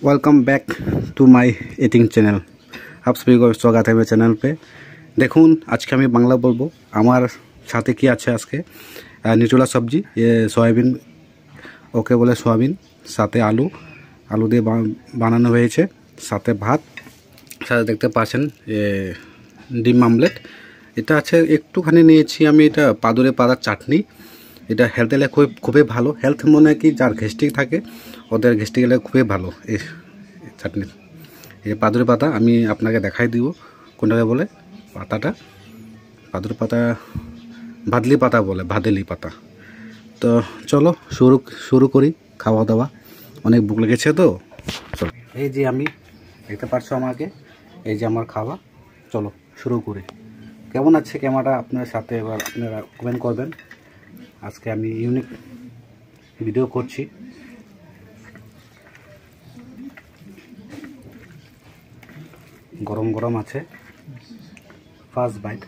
Welcome back to my eating channel. आप सभी को स्वागत है मेरे चैनल पे। देखून आज के हमें बांग्ला बोलबो। आमार साथे कि आछे आजके निचोला सब्जी, ये सोयाबिन ओके बोले सोयाबिन, साथे आलू आलू दिए बानानो हयेछे, साथे भात, साथे देखते पाच्छेन ये डिम আমলেট। এটা আছে একটুখানি নিয়েছি আমি, এটা পাদুরে পাতার চাটনি। এটা হেলথে গেলে খুবই ভালো। হেলথ মনে কি যার গ্যাস্ট্রিক থাকে ওদের গ্যাস্ট্রিক গেলে খুবই ভালো এই চাটনি। এই পাদুরে পাতা আমি আপনাকে দেখাই দিব কোনটাকে বলে। পাতাটা পাদুরে পাতা ভাদলি পাতা বলে, ভাদেলি পাতা। তো চলো শুরু করি খাওয়া দাওয়া। অনেক ভুক লেগেছে তো চলো। এই যে আমি দেখতে পাচ্ছ আমাকে, এই যে আমার খাওয়া। চলো শুরু করি। কেমন আছে ক্যামেরাটা আপনার সাথে এবার আপনারা কমেন্ট করবেন। আজকে আমি ইউনিক ভিডিও করছি। গরম গরম আছে, ফার্স্ট বাইট।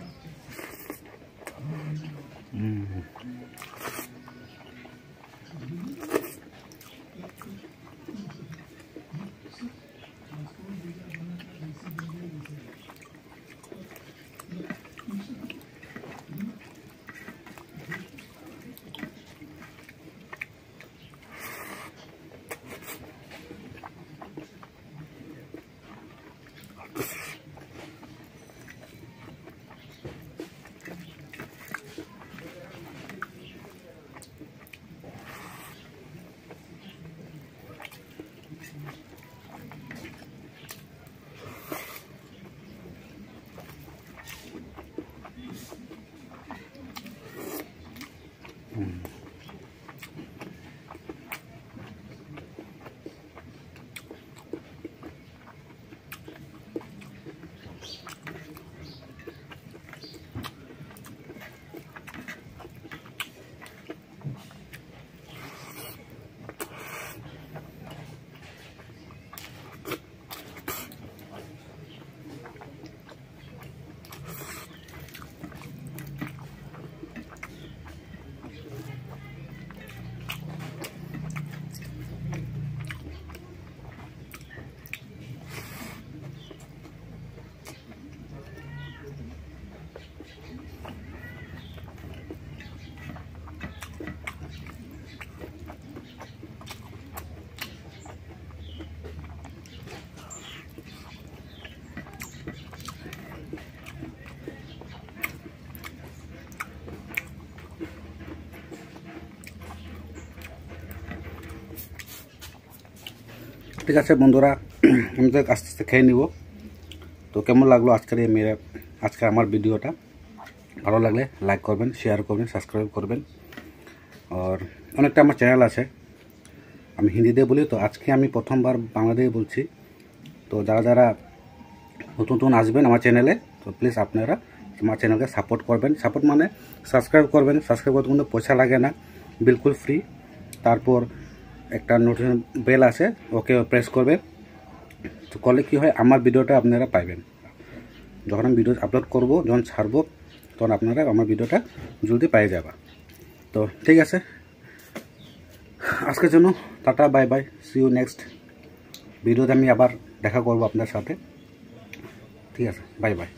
ঠিক আছে বন্ধুরা, আমি তো আস্তে আস্তে খেয়ে নিব। তো কেমন লাগলো আজকের আমার ভিডিওটা? ভালো লাগলে লাইক করবেন, শেয়ার করবেন, সাবস্ক্রাইব করবেন। আর অনেকটা আমার চ্যানেল আছে, আমি হিন্দিতে বলি, তো আজকে আমি প্রথমবার বাংলাতে বলছি। তো যারা নতুন আসবেন আমার চ্যানেলে, তো প্লিজ আপনারা আমার চ্যানেলকে সাপোর্ট করবেন। সাপোর্ট মানে সাবস্ক্রাইব করবেন। সাবস্ক্রাইব করতে কোনো পয়সা লাগে না, বিলকুল ফ্রি। তারপর একটা নোটিফিকেশন বেল আছে, ওকে প্রেস করবে। তো করলে কী হয়, আমার ভিডিওটা আপনারা পাইবেন। যখন আমি ভিডিও আপলোড করব, যখন ছাড়বো, তখন আপনারা আমার ভিডিওটা জলদি পেয়ে যাবা। তো ঠিক আছে, আজকের জন্য টাটা, bye bye, see you next ভিডিওতে। আমি আবার দেখা করব আপনার সাথে। ঠিক আছে, বাই বাই।